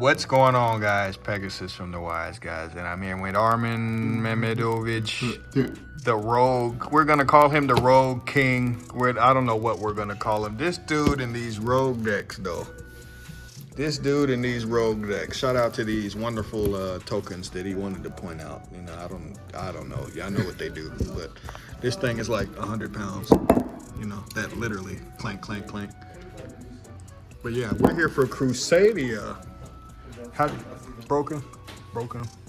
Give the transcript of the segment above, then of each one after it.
What's going on, guys? Pegasus from the Wise Guys, and I'm here with Armin Mehmedovich, the Rogue. We're gonna call him the Rogue King. I don't know what we're gonna call him. This dude in these Rogue decks, though. This dude in these Rogue decks. Shout out to these wonderful tokens that he wanted to point out. You know, I don't know. Y'all know what they do, but this thing is like 100 pounds. You know, that literally clank, clank, clank. But yeah, we're here for Crusadia. How broken?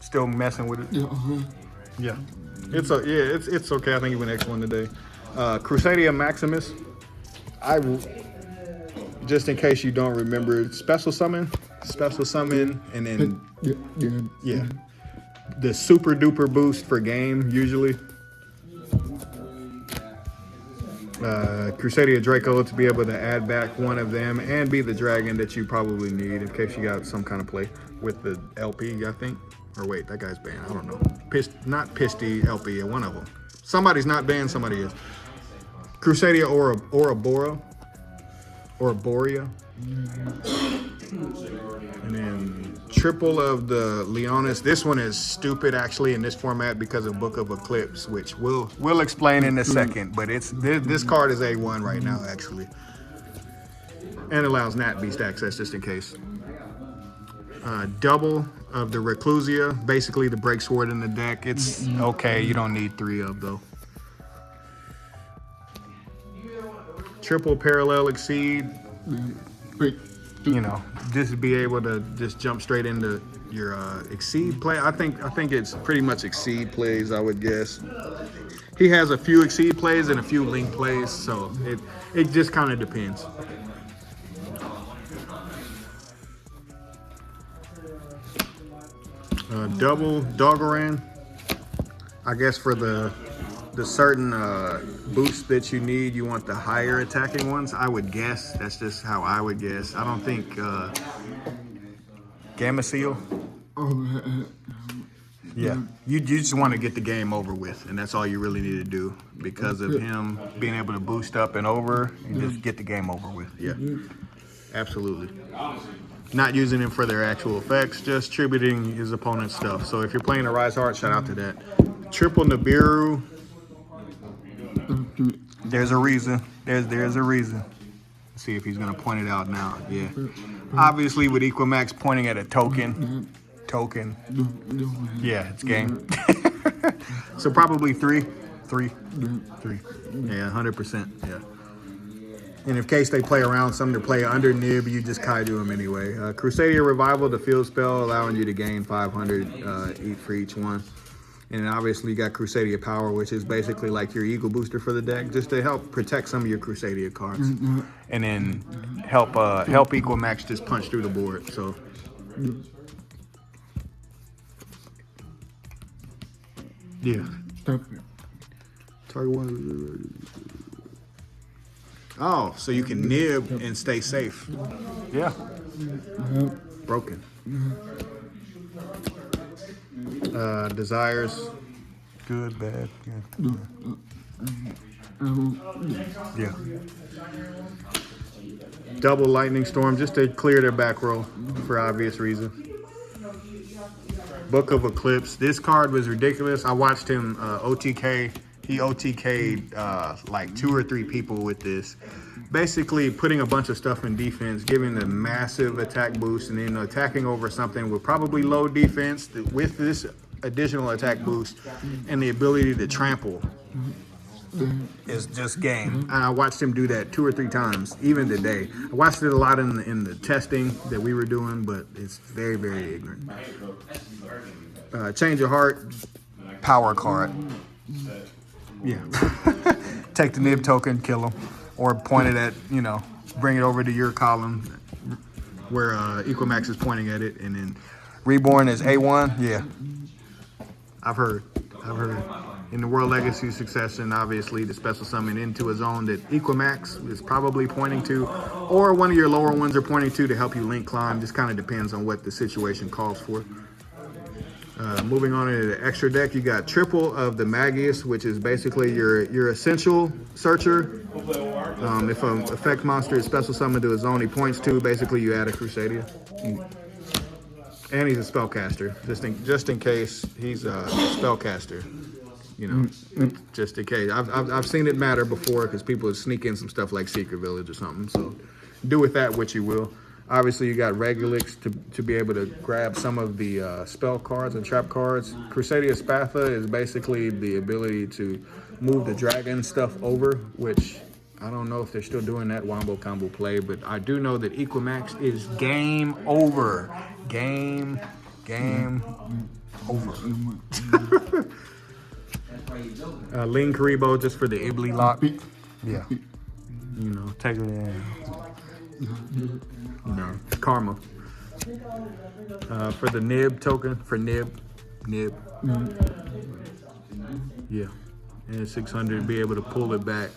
Still messing with it? Yeah. It's okay. I think you went X1 today. Crusadia Maximus. Just in case you don't remember, special summon, and then yeah, the super duper boost for game usually. Crusadia Draco to be able to add back one of them and be the dragon that you probably need in case you got some kind of play with the LP, I think. Or wait, that guy's banned. I don't know. Not Pisty LP, one of them. Somebody's not banned, somebody is. Crusadia Ouroboros. And then triple of the Leonis. This one is stupid actually in this format because of Book of Eclipse, which we'll explain in a second. But this card is A1 right now actually, and allows Nat Beast access just in case. Double of the Reclusia, basically the break sword in the deck. It's okay. You don't need 3 of though. Triple parallel exceed. You know, just be able to just jump straight into your exceed play. I think it's pretty much exceed plays, I would guess. He has a few exceed plays and a few link plays, so it just kind of depends. Double Doggeran, I guess for the certain boost that you need, you want the higher attacking ones, I would guess. That's just how I would guess. I don't think Gamma Seal. Yeah, you just want to get the game over with, and that's all you really need to do because of him being able to boost up and over. You just get the game over with. Yeah, absolutely. Not using him for their actual effects, just tributing his opponent's stuff. So if you're playing a Rise Heart, shout out to that. Triple Nibiru. There's a reason. There's a reason. Let's see if he's gonna point it out now. Yeah. Obviously with Equimax pointing at a token. Yeah, it's game. So probably 3. Yeah, 100%. Yeah. And in case they play around something to play under Nib, you just Kaiju them anyway. Crusadia Revival, the field spell, allowing you to gain 500 for each one. And obviously you got Crusadia Power, which is basically like your Eagle booster for the deck, just to help protect some of your Crusadia cards. And then help Equimax just punch through the board. So yeah. Target one. Oh, so you can nib and stay safe. Yeah. Broken. Desires. Good, bad. Yeah. Double Lightning Storm just to clear their back row for obvious reasons. Book of Eclipse. This card was ridiculous. I watched him OTK. He OTK'd like 2 or 3 people with this. Basically putting a bunch of stuff in defense, giving the massive attack boost, and then attacking over something with probably low defense with this additional attack boost and the ability to trample is just game. And I watched him do that 2 or 3 times, even today. I watched it a lot in the testing that we were doing, but it's very, very ignorant. Change of Heart, power card. Yeah. Take the nib token, kill him, or point it at, you know, bring it over to your column where Equimax is pointing at it, and then Reborn is A1. Yeah. I've heard. In the World Legacy Succession, obviously the special summon into a zone that Equimax is probably pointing to, or one of your lower ones are pointing to help you link climb. Just kind of depends on what the situation calls for. Moving on into the extra deck, you got triple of the Magius, which is basically your essential searcher. If an effect monster is special summoned to a zone he points to, basically you add a Crusadia. And he's a spellcaster, just in case he's a spellcaster. You know, just in case. I've seen it matter before because people sneak in some stuff like Secret Village or something. So do with that what you will. Obviously, you got Regulix to be able to grab some of the spell cards and trap cards. Crusadia Spatha is basically the ability to move the dragon stuff over, which I don't know if they're still doing that wombo combo play, but I do know that Equimax is game over. Game over. Ling Karibo just for the Ibli lock. Yeah. You know, take it in. No, Karma. For the Nib token, for Nib. Yeah. And 600, be able to pull it back.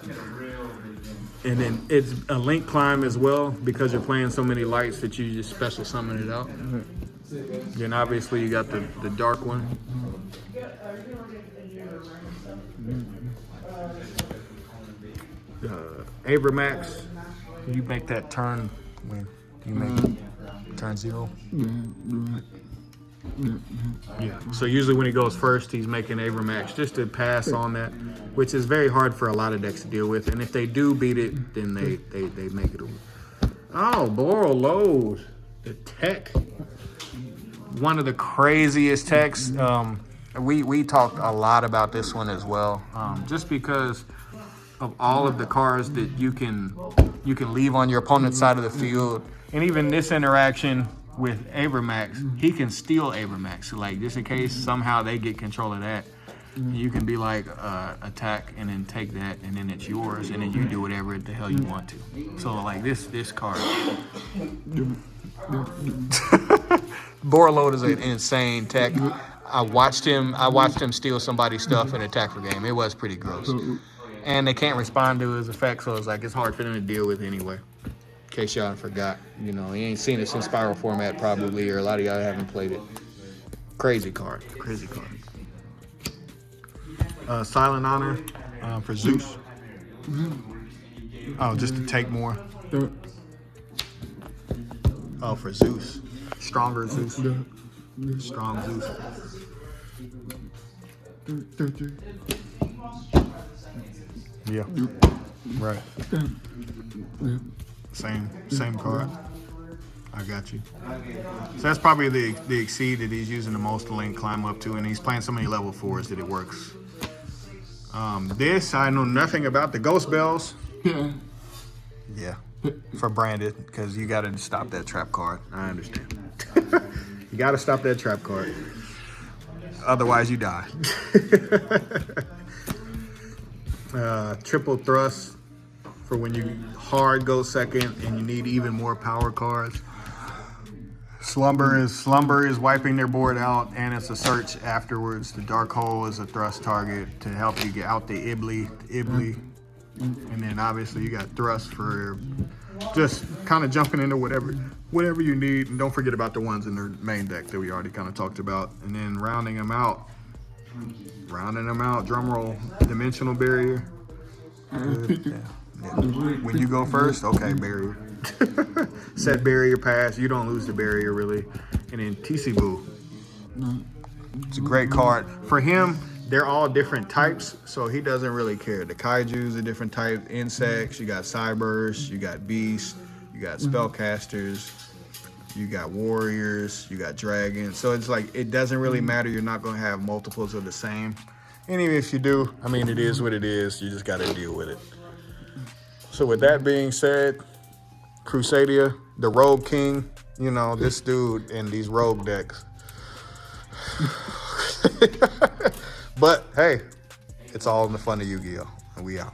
And then it's a link climb as well because you're playing so many lights that you just special summon it out. Then obviously you got the dark one. Abramax, you make that turn when you make turn 0. Yeah. So usually when he goes first, he's making Abramax just to pass on that, which is very hard for a lot of decks to deal with. And if they do beat it, then they make it over. Oh, Boral Load, the tech. One of the craziest techs. We talked a lot about this one as well, just because of all of the cards that you can leave on your opponent's side of the field, and even this interaction with Abramax, he can steal Abramax. So like just in case somehow they get control of that, you can be like attack and then take that, and then it's yours, and then you do whatever the hell you want to. So like this card. Borload is an insane tech. I watched him steal somebody's stuff in a attack for game. It was pretty gross. And they can't respond to his effects, so it's hard for them to deal with anyway. In case y'all forgot, you know, he ain't seen it since Spiral format probably, or a lot of y'all haven't played it. Crazy card. Silent Honor for Zeus. Oh, just to take more. Oh, for Zeus. Stronger Zeus. Strong Zeus. Yeah. Right. Same card. I got you. So that's probably the exceed that he's using the most to link climb up to, and he's playing so many level 4s that it works. This I know nothing about. The Ghost Bells. Yeah. For branded, because you got to stop that trap card. I understand. You got to stop that trap card. Otherwise, you die. Triple thrust for when you hard go second and you need even more power cards. Slumber is wiping their board out, and it's a search afterwards. The Dark Hole is a thrust target to help you get out the Ibli. And then obviously you got thrust for just kind of jumping into whatever you need. And don't forget about the ones in their main deck that we already kind of talked about. And then rounding them out, drum roll, Dimensional Barrier. Yeah. When you go first, okay, barrier. Set barrier pass, you don't lose the barrier really. And then TC Boo. It's a great card. For him, they're all different types, so he doesn't really care. The Kaiju's a different type, insects, you got Cybers, you got Beasts, you got Spellcasters, you got Warriors, you got Dragons. So it's like, it doesn't really matter. You're not gonna have multiples of the same. And even if you do, I mean, it is what it is. You just gotta deal with it. So with that being said, Crusadia, the Rogue King, you know, this dude in these Rogue decks. But hey, it's all in the fun of Yu-Gi-Oh! And we out.